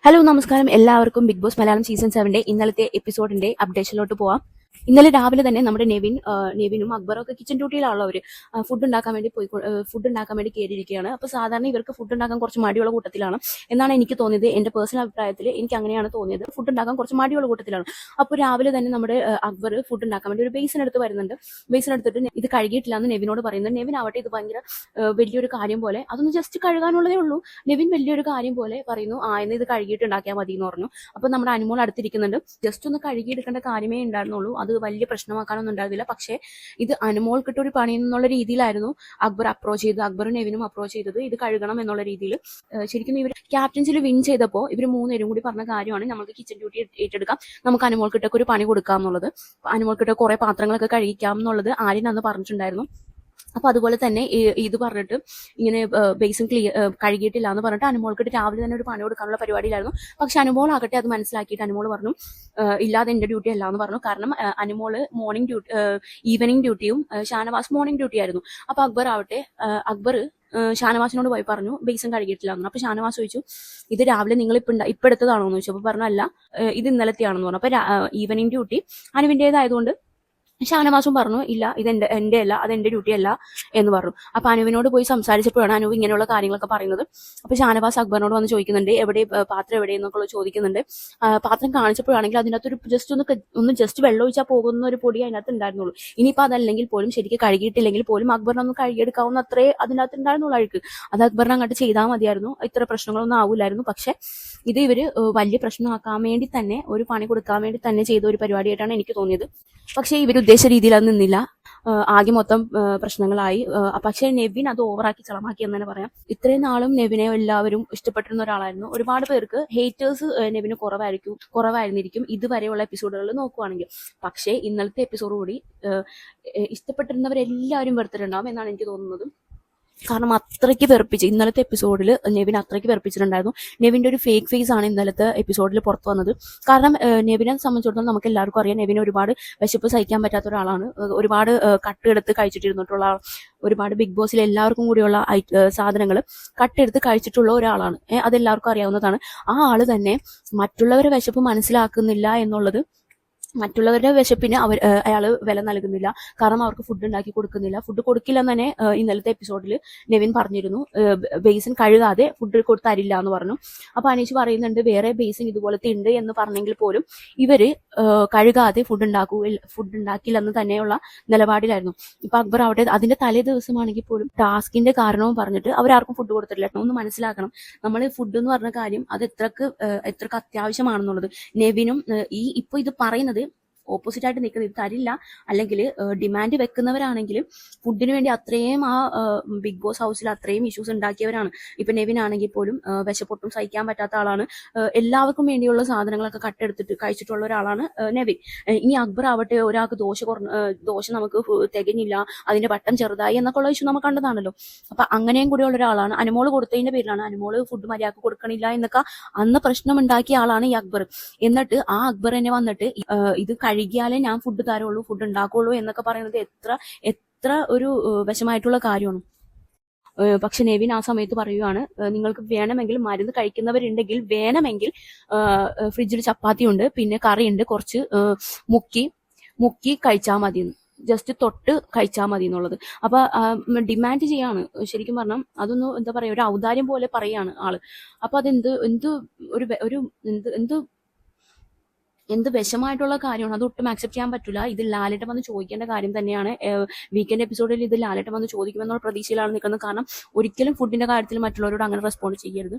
Hello നമസ്കാരം എല്ലാവർക്കും big boss Malayalam season 7 ഇന്നലത്തെ എപ്പിസോഡിന്റെ അപ്ഡേഷനിലോട്ട് പോവാം. ഇന്നലെ രാവിലെ തന്നെ നമ്മുടെ നെവിനും അക്ബറും ഒക്കെ കിച്ചൺ ഡ്യൂട്ടിയിലാണല്ലോ അവര്. ഫുഡ് ഉണ്ടാക്കാൻ വേണ്ടി കയറിയിരിക്കുകയാണ്. അപ്പൊ സാധാരണ ഇവർക്ക് ഫുഡ് ഉണ്ടാക്കാൻ കുറച്ച് മടിയുള്ള കൂട്ടത്തിലാണ് എന്നാണ് എനിക്ക് തോന്നിയത്. എന്റെ പേഴ്സണൽ അഭിപ്രായത്തിൽ എനിക്ക് അങ്ങനെയാണ് തോന്നിയത്. ഫുഡ് ഉണ്ടാക്കാൻ കുറച്ച് മടിയുള്ള കൂട്ടത്തിലാണ്. അപ്പോൾ രാവിലെ തന്നെ നമ്മുടെ അക്ബർ ഫുഡ് ഉണ്ടാക്കാൻ വേണ്ടി ഒരു ബേസിൻ എടുത്ത് വരുന്നുണ്ട്. ബേസിൻ എടുത്തിട്ട് ഇത് കഴുകിയിട്ടില്ല എന്ന് നെവിനോട് പറയുന്നത്. നെവിൻ ആവട്ടെ ഇത് ഭയങ്കര വലിയൊരു കാര്യം പോലെ, അതൊന്ന് ജസ്റ്റ് കഴുകാനുള്ളതേ ഉള്ളൂ. നെവിൻ വലിയൊരു കാര്യം പോലെ പറയുന്നു, എന്ന് ഇത് കഴുകിയിട്ട് ഉണ്ടാക്കിയാൽ മതി എന്ന് പറഞ്ഞു. അപ്പൊ നമ്മുടെ അനുമോൾ അടുത്തിരിക്കുന്നുണ്ട്. ജസ്റ്റ് ഒന്ന് കഴുകിയെടുക്കേണ്ട കാര്യമേ ഉണ്ടായിരുന്നുള്ളൂ. അത് വലിയ പ്രശ്നമാക്കാനൊന്നും ഉണ്ടാവില്ല. പക്ഷേ ഇത് അനുമോൾക്കിട്ട് ഒരു പണി എന്നുള്ള രീതിയിലായിരുന്നു അക്ബറും നെവിനും അപ്രോച്ച് ചെയ്തത്. ഇത് കഴുകണം എന്നുള്ള രീതിയിൽ. ശരിക്കും ഇവർ ക്യാപ്റ്റൻസിൽ വിൻ ചെയ്തപ്പോൾ ഇവർ മൂന്നുപേരും കൂടി പറഞ്ഞ കാര്യമാണ്, നമുക്ക് കിച്ചൺ ഡ്യൂട്ടി ഏറ്റെടുക്കാം, നമുക്ക് അനുമോൾക്കിട്ടൊക്കെ ഒരു പണി കൊടുക്കാം എന്നുള്ളത്. അനുമോൾക്കിട്ട് കുറെ പാത്രങ്ങളൊക്കെ കഴുകിക്കാം എന്നുള്ളത് ആര്യൻ അന്ന് പറഞ്ഞിട്ടുണ്ടായിരുന്നു. അപ്പൊ അതുപോലെ തന്നെ ഇത് പറഞ്ഞിട്ട് ഇങ്ങനെ ബേസിൻ കഴുകിയിട്ടില്ല എന്ന് പറഞ്ഞിട്ട് അനുമോൾക്കിട്ട് രാവിലെ തന്നെ ഒരു പണി കൊടുക്കാനുള്ള പരിപാടിയിലായിരുന്നു. പക്ഷെ അനുമോൾ ആകട്ടെ അത് മനസ്സിലാക്കിയിട്ട് അനുമോൾ പറഞ്ഞു, ഇല്ലാതെ എന്റെ ഡ്യൂട്ടി അല്ല എന്ന് പറഞ്ഞു. കാരണം Anumol evening ഡ്യൂട്ടിയും Shanavas morning duty ആയിരുന്നു. അപ്പൊ അക്ബർ ഷാനവാസിനോട് പോയി പറഞ്ഞു ബേസിൻ കഴുകിയിട്ടില്ല എന്ന്. അപ്പൊ ഷാനവാസ് ചോദിച്ചു, ഇത് രാവിലെ നിങ്ങൾ ഇപ്പൊ എടുത്തതാണോ എന്ന് ചോദിച്ചു. അപ്പൊ പറഞ്ഞല്ല, ഇത് ഇന്നലത്തെയാണെന്ന് പറഞ്ഞു. അപ്പൊ ഈവനിങ് ഡ്യൂട്ടി അനുവിന്റേതായതുകൊണ്ട് ഷാനവാസും പറഞ്ഞു, ഇല്ല ഇത് എന്റെ അല്ല, അത് എന്റെ ഡ്യൂട്ടി അല്ല എന്ന് പറഞ്ഞു. അപ്പൊ അനുവിനോട് പോയി സംസാരിച്ചപ്പോഴാണ് അനുവ് ഇങ്ങനെയുള്ള കാര്യങ്ങളൊക്കെ പറയുന്നത്. അപ്പൊ ഷാനവാസ് അക്ബറിനോട് വന്ന് ചോദിക്കുന്നുണ്ട്, പാത്രം എവിടെ എന്നൊക്കെ ചോദിക്കുന്നുണ്ട്. പാത്രം കാണിച്ചപ്പോഴാണെങ്കിൽ അതിനകത്ത് ഒരു ജസ്റ്റ് വെള്ളം ഒഴിച്ചാൽ പോകുന്ന ഒരു പൊടി അതിനകത്ത് ഉണ്ടായിരുന്നുള്ളൂ. ഇനിയിപ്പോ അതല്ലെങ്കിൽ പോലും ശരിക്കും കഴുകിയിട്ടില്ലെങ്കിൽ പോലും അക്ബറിനൊന്ന് കഴുകിയെടുക്കാവുന്ന അത്രേ അതിനകത്ത് ഉണ്ടായിരുന്നുള്ളൂ അഴുക്ക്. അത് അക്ബറിനെ അങ്ങോട്ട് ചെയ്താൽ മതിയായിരുന്നു, ഇത്ര പ്രശ്നങ്ങളൊന്നും ആവില്ലായിരുന്നു. പക്ഷെ ഇത് ഇവര് വലിയ പ്രശ്നമാക്കാൻ വേണ്ടി തന്നെ, ഒരു പണി കൊടുക്കാൻ വേണ്ടി തന്നെ ചെയ്ത ഒരു പരിപാടിയായിട്ടാണ് എനിക്ക് തോന്നിയത്. പക്ഷെ ഇവർ ഉദ്ദേശ രീതിയിൽ അത് നിന്നില്ല. ആകെ മൊത്തം പ്രശ്നങ്ങളായി. പക്ഷെ നെവിൻ അത് ഓവറാക്കി ചളമാക്കി എന്ന് തന്നെ പറയാം. ഇത്രയും നാളും നെവിനെ എല്ലാവരും ഇഷ്ടപ്പെട്ടിരുന്ന ഒരാളായിരുന്നു. ഒരുപാട് പേർക്ക് ഹേറ്റേഴ്സ് നെവിന് കുറവായിരുന്നിരിക്കും ഇതുവരെയുള്ള എപ്പിസോഡുകളിൽ നോക്കുവാണെങ്കിൽ. പക്ഷേ ഇന്നലത്തെ എപ്പിസോഡ് കൂടി ഇഷ്ടപ്പെട്ടിരുന്നവരെല്ലാവരും വെറുത്തിട്ടുണ്ടാവും എന്നാണ് എനിക്ക് തോന്നുന്നത്. കാരണം അത്രയ്ക്ക് വെറുപ്പിച്ച് ഇന്നലത്തെ എപ്പിസോഡിൽ നെവിൻ അത്രയ്ക്ക് വെറുപ്പിച്ചിട്ടുണ്ടായിരുന്നു. നെവിന്റെ ഒരു ഫേക്ക് ഫേസ് ആണ് ഇന്നലത്തെ എപ്പിസോഡിൽ പുറത്തു വന്നത്. കാരണം നെവിനെ സംബന്ധിച്ചിടത്തോളം നമുക്ക് എല്ലാവർക്കും അറിയാം, നെവിന് ഒരുപാട് വിശപ്പ് സഹിക്കാൻ പറ്റാത്ത ഒരാളാണ്. ഒരുപാട് കട്ടെടുത്ത് കഴിച്ചിട്ടിരുന്നിട്ടുള്ള, ഒരുപാട് ബിഗ് ബോസിൽ എല്ലാവർക്കും കൂടിയുള്ള സാധനങ്ങൾ കട്ടെടുത്ത് കഴിച്ചിട്ടുള്ള ഒരാളാണ്. അതെല്ലാവർക്കും അറിയാവുന്നതാണ്. ആ ആള് തന്നെ മറ്റുള്ളവരുടെ വിശപ്പ് മനസ്സിലാക്കുന്നില്ല എന്നുള്ളത്, മറ്റുള്ളവരുടെ വിശപ്പിന് അയാള് വില നൽകുന്നില്ല. കാരണം അവർക്ക് ഫുഡ് ഉണ്ടാക്കി കൊടുക്കുന്നില്ല. ഫുഡ് കൊടുക്കില്ലെന്ന് തന്നെ ഇന്നലത്തെ എപ്പിസോഡിൽ നെവിൻ പറഞ്ഞിരുന്നു. ബേസിൻ കഴുകാതെ ഫുഡ് കൊടുത്തരില്ല എന്ന് പറഞ്ഞു. അപ്പൊ അനീഷ് പറയുന്നുണ്ട്, വേറെ ബേസിൻ ഇതുപോലത്തെ ഉണ്ട് എന്ന് പറഞ്ഞെങ്കിൽ പോലും ഇവര് കഴുകാതെ ഫുഡ് ഉണ്ടാക്കില്ലെന്ന് തന്നെയുള്ള നിലപാടിലായിരുന്നു. ഇപ്പൊ അക്ബർ അവിടെ അതിന്റെ തലേ ദിവസമാണെങ്കിൽ പോലും ടാസ്കിന്റെ കാരണവും പറഞ്ഞിട്ട് അവരാർക്കും ഫുഡ് കൊടുത്തിട്ടില്ല. ഒന്ന് മനസ്സിലാക്കണം, നമ്മൾ ഫുഡ് എന്ന് പറഞ്ഞ കാര്യം അത് എത്രക്ക് അത്യാവശ്യമാണെന്നുള്ളത്. നെവിനും ഇപ്പൊ ഇത് പറയുന്നത് ഓപ്പോസിറ്റ് ആയിട്ട് നിൽക്കുന്നത്, ഇത് തരില്ല അല്ലെങ്കിൽ ഡിമാൻഡ് വെക്കുന്നവരാണെങ്കിലും ഫുഡിന് വേണ്ടി അത്രയും ബിഗ് ബോസ് ഹൗസിൽ അത്രയും ഇഷ്യൂസ് ഉണ്ടാക്കിയവരാണ്. ഇപ്പൊ നെവിൻ ആണെങ്കിൽ പോലും വിശപ്പൊട്ടും സഹിക്കാൻ പറ്റാത്ത ആളാണ്. എല്ലാവർക്കും വേണ്ടിയുള്ള സാധനങ്ങളൊക്കെ കട്ടെടുത്തിട്ട് കഴിച്ചിട്ടുള്ള ഒരാളാണ് നെവിൻ. ഇനി അക്ബർ ആവട്ടെ, ഒരാൾക്ക് ദോശ നമുക്ക് തികഞ്ഞില്ല, അതിന്റെ വട്ടം ചെറുതായി എന്നൊക്കെ ഉള്ള ഇഷ്യൂ നമുക്ക് കണ്ടതാണല്ലോ. അപ്പൊ അങ്ങനെയും കൂടിയുള്ള ഒരാളാണ്. അനുമോള് കൊടുത്തതിന്റെ പേരിലാണ്, അനുമോള് ഫുഡ് മര്യാദക്ക് കൊടുക്കണില്ല എന്നൊക്കെ അന്ന് പ്രശ്നം ഉണ്ടാക്കിയ ആളാണ് ഈ അക്ബർ. എന്നിട്ട് ആ അക്ബർ തന്നെ വന്നിട്ട് ഇത് കഴുകിയാലേ ഞാൻ ഫുഡ് തരുള്ളൂ, ഫുഡ് ഉണ്ടാക്കുള്ളൂ എന്നൊക്കെ പറയുന്നത് എത്ര ഒരു വശമായിട്ടുള്ള കാര്യമാണ്. പക്ഷെ നെവിൻ ആ സമയത്ത് പറയുകയാണ്, നിങ്ങൾക്ക് വേണമെങ്കിൽ മരുന്ന് കഴിക്കുന്നവരുണ്ടെങ്കിൽ വേണമെങ്കിൽ ഫ്രിഡ്ജിൽ ചപ്പാത്തി ഉണ്ട്, പിന്നെ കറിയുണ്ട്, കുറച്ച് മുക്കി കഴിച്ചാൽ മതി, ജസ്റ്റ് തൊട്ട് കഴിച്ചാൽ മതി എന്നുള്ളത്. അപ്പൊ ഡിമാൻഡ് ചെയ്യാണ്. ശരിക്കും പറഞ്ഞാൽ അതൊന്നും എന്താ പറയാ, ഒരു ഔദാര്യം പോലെ പറയാണ് ആള്. അപ്പൊ എന്ത് വിഷമായിട്ടുള്ള കാര്യമാണ്, അത് ഒട്ടും ആക്സെപ്റ്റ് ചെയ്യാൻ പറ്റില്ല. ഇത് ലാലേട്ടൻ വന്ന് ചോദിക്കേണ്ട കാര്യം തന്നെയാണ്. വീക്കെൻഡ് എപ്പിസോഡിൽ ഇത് ലാലേട്ടൻ വന്ന് ചോദിക്കുമെന്നുള്ള പ്രതീക്ഷയിലാണ് നിൽക്കുന്നത്. കാരണം ഒരിക്കലും ഫുഡിന്റെ കാര്യത്തിൽ മറ്റുള്ളവരോട് അങ്ങനെ റെസ്പോണ്ട് ചെയ്യരുത്.